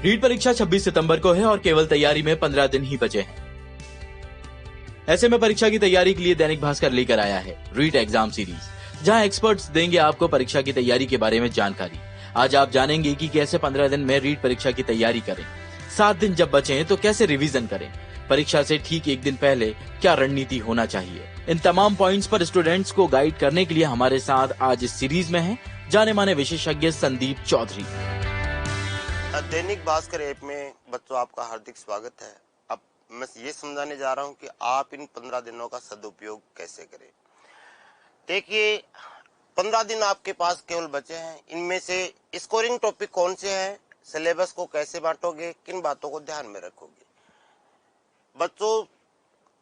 रीट परीक्षा 26 सितंबर को है और केवल तैयारी में 15 दिन ही बचे हैं। ऐसे में परीक्षा की तैयारी के लिए दैनिक भास्कर लेकर आया है रीट एग्जाम सीरीज, जहां एक्सपर्ट्स देंगे आपको परीक्षा की तैयारी के बारे में जानकारी। आज आप जानेंगे कि कैसे 15 दिन में रीट परीक्षा की तैयारी करें, 7 दिन जब बचे हैं तो कैसे रिवीजन करें, परीक्षा से ठीक एक दिन पहले क्या रणनीति होना चाहिए। इन तमाम पॉइंट्स पर स्टूडेंट्स को गाइड करने के लिए हमारे साथ आज इस सीरीज में हैं जाने माने विशेषज्ञ संदीप चौधरी। दैनिक भास्कर ऐप में बच्चों आपका हार्दिक स्वागत है। अब मैं ये समझाने जा रहा हूँ कि आप इन 15 दिनों का सदुपयोग कैसे करें। देखिए, 15 दिन आपके पास केवल बचे हैं। इनमें से स्कोरिंग टॉपिक कौन से हैं, सिलेबस को कैसे बांटोगे, किन बातों को ध्यान में रखोगे। बच्चों,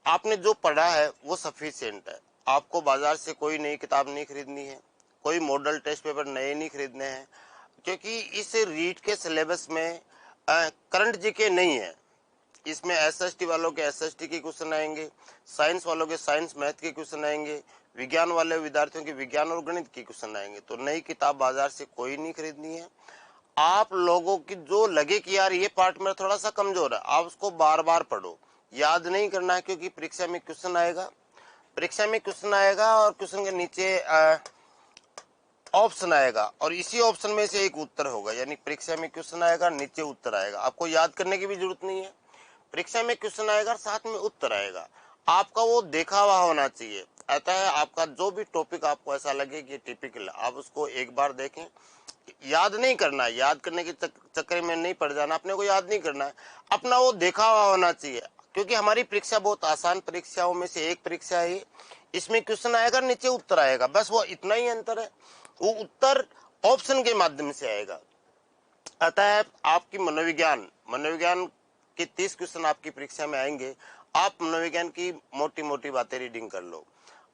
आपने जो पढ़ा है वो सफिशिएंट है। आपको बाजार से कोई नई किताब नहीं खरीदनी है, कोई मॉडल टेस्ट पेपर नए नहीं खरीदने हैं, क्योंकि इस रीट के सिलेबस में करंट जीके नहीं है। इसमें एसएसटी वालों के एसएसटी के क्वेश्चन आएंगे, साइंस वालों के साइंस मैथ के क्वेश्चन आएंगे, विज्ञान वाले विद्यार्थियों के विज्ञान और गणित के क्वेश्चन आएंगे। तो नई किताब बाजार से कोई नहीं खरीदनी है। आप लोगों की जो लगे कि यार ये पार्ट मेरा थोड़ा सा कमजोर है, आप उसको बार बार पढ़ो, याद नहीं करना है, क्योंकि परीक्षा में क्वेश्चन आएगा। और क्वेश्चन के नीचे ऑप्शन आएगा और इसी ऑप्शन में से एक उत्तर होगा। यानी परीक्षा में क्वेश्चन आएगा, नीचे उत्तर आएगा। आपको याद करने की भी जरूरत नहीं है। परीक्षा में क्वेश्चन आएगा, साथ में उत्तर आएगा। आपका वो देखा हुआ होना चाहिए। अतः आपका जो भी टॉपिक आपको ऐसा लगे कि टिपिकल, आप उसको एक बार देखें। याद नहीं करना है, याद करने के चक्कर में नहीं पड़ जाना, अपने को याद नहीं करना है, अपना वो देखा हुआ होना चाहिए। क्योंकि हमारी परीक्षा बहुत आसान परीक्षाओं में से एक परीक्षा है। इसमें क्वेश्चन आएगा, नीचे उत्तर आएगा, बस वो इतना ही अंतर है। वो उत्तर ऑप्शन के माध्यम से आएगा। अतः आपकी मनोविज्ञान के 30 क्वेश्चन आपकी परीक्षा में आएंगे। आप मनोविज्ञान की मोटी मोटी बातें रीडिंग कर लो।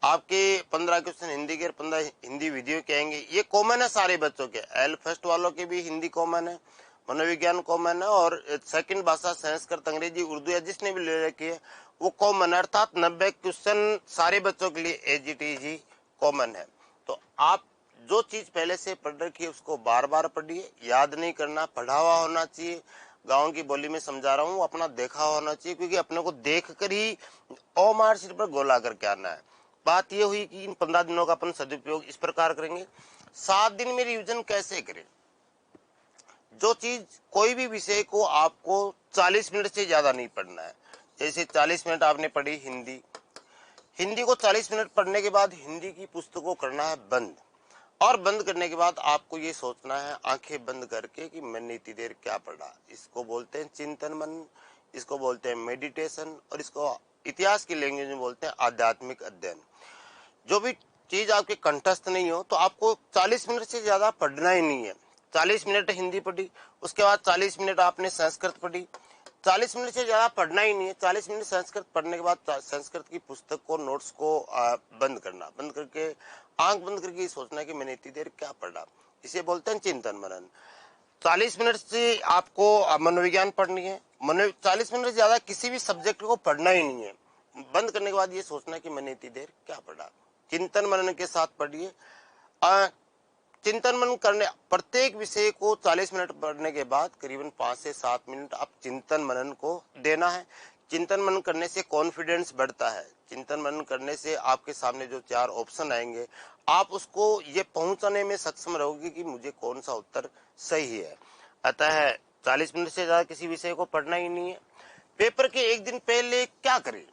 आपके 15 क्वेश्चन हिंदी के, 15 हिंदी वीडियो के आएंगे। ये कॉमन है सारे बच्चों के। एल फर्स्ट वालों के भी हिंदी कॉमन है, मनोविज्ञान कॉमन है, और सेकंड भाषा संस्कृत, अंग्रेजी, उर्दू या जिसने भी ले रखी है वो कॉमन है। अर्थात 90 क्वेश्चन सारे बच्चों के लिए एज इट इज ही कॉमन है। तो आप जो चीज पहले से पढ़ रखी है उसको बार बार पढ़िए। याद नहीं करना, पढ़ा हुआ होना चाहिए। गांव की बोली में समझा रहा हूँ, अपना देखा होना चाहिए, क्योंकि अपने को देख कर ही ओ मार सिर पर गोला करके आना है। बात यह हुई कि इन 15 दिनों का अपन सदुपयोग इस प्रकार करेंगे। 7 दिन में रिविजन कैसे करें। जो चीज, कोई भी विषय को आपको 40 मिनट से ज्यादा नहीं पढ़ना है। जैसे 40 मिनट आपने पढ़ी हिंदी को 40 मिनट पढ़ने के बाद हिंदी की पुस्तक को करना है बंद। और बंद करने के बाद आपको ये सोचना है आंखें बंद करके कि मैंने इतनी देर क्या पढ़ा। इसको बोलते हैं चिंतन मनन, इसको बोलते हैं मेडिटेशन, और इसको इतिहास की लैंग्वेज में बोलते हैं आध्यात्मिक अध्ययन। जो भी चीज आपके कंठस्थ नहीं हो तो आपको 40 मिनट से ज्यादा पढ़ना ही नहीं है। 40 मिनट हिंदी पढ़ी, उसके बाद 40 मिनट आपने संस्कृत पढ़ी, 40 मिनट से ज्यादा पढ़ना ही नहीं है। 40 मिनट संस्कृत पढ़ने के बाद संस्कृत की पुस्तक को, नोट्स को बंद करना, बंद करके आंख बंद करके सोचना कि मैंने इतनी देर क्या पढ़ा। इसे बोलते हैं चिंतन मनन। 40 मिनट से आपको मनोविज्ञान पढ़नी है। 40 मिनट से ज्यादा किसी भी सब्जेक्ट को पढ़ना ही नहीं है। बंद करने के बाद ये सोचना कि मैंने इतनी देर क्या पढ़ा। चिंतन मनन के साथ पढ़िए। चिंतन मनन करने, प्रत्येक विषय को 40 मिनट पढ़ने के बाद करीबन 5 से 7 मिनट आप चिंतन मनन को देना है। चिंतन मनन करने से कॉन्फिडेंस बढ़ता है। चिंतन मनन करने से आपके सामने जो 4 ऑप्शन आएंगे, आप उसको ये पहुंचाने में सक्षम रहोगे कि मुझे कौन सा उत्तर सही है। अतः 40 मिनट से ज्यादा किसी विषय को पढ़ना ही नहीं है। पेपर के एक दिन पहले क्या करें।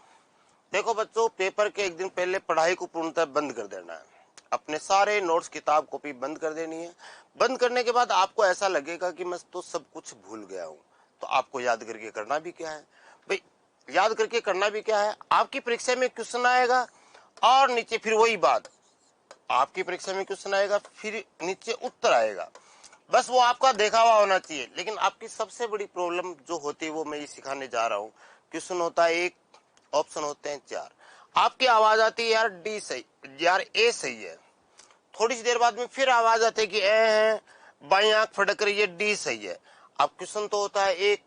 देखो बच्चों, पेपर के एक दिन पहले पढ़ाई को पूर्णतः बंद कर देना है। अपने सारे नोट्स, किताब, कॉपी बंद कर देनी है। बंद करने के बाद आपको ऐसा लगेगा कि मैं तो सब कुछ भूल गया हूँ। तो आपको याद करके करना भी क्या है भाई, याद करके करना भी क्या है। आपकी परीक्षा में क्वेश्चन आएगा और नीचे फिर वही बात, आपकी परीक्षा में क्वेश्चन आएगा फिर नीचे उत्तर आएगा। बस वो आपका देखा हुआ होना चाहिए। लेकिन आपकी सबसे बड़ी प्रॉब्लम जो होती है वो मैं ये सिखाने जा रहा हूँ। क्वेश्चन होता है 1, ऑप्शन होते हैं 4। आपकी आवाज आती है यार डी सही, यार ए सही है। थोड़ी सी देर बाद में फिर आवाज आती है कि ए है, बाई आंख फटक रही है, डी सही है। अब क्वेश्चन तो होता है 1,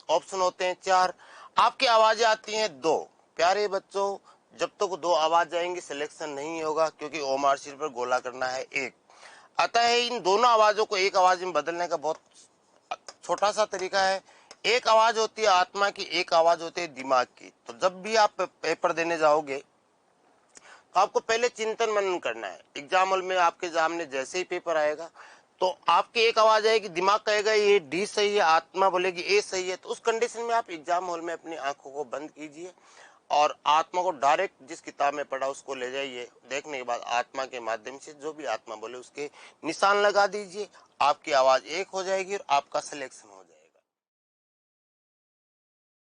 ऑप्शन होते हैं 4, आपकी आवाजें आती हैं 2। प्यारे बच्चों, जब तक 2 आवाज आएंगी सिलेक्शन नहीं होगा, क्योंकि ओ मार्क शीट पर गोला करना है 1। अतः इन दोनों आवाजों को एक आवाज में बदलने का बहुत छोटा सा तरीका है। एक आवाज होती है आत्मा की, एक आवाज होती है दिमाग की। तो जब भी आप पेपर देने जाओगे तो आपको पहले चिंतन मनन करना है। एग्जाम हॉल में आपके सामने जैसे ही पेपर आएगा तो आपकी एक आवाज आएगी, दिमाग कहेगा ये डी सही है, आत्मा बोलेगी ए सही है। तो उस कंडीशन में आप एग्जाम हॉल में अपनी आंखों को बंद कीजिए और आत्मा को डायरेक्ट जिस किताब में पढ़ा उसको ले जाइए। देखने के बाद आत्मा के माध्यम से जो भी आत्मा बोले उसके निशान लगा दीजिए, आपकी आवाज एक हो जाएगी और आपका सिलेक्शन हो जाएगा।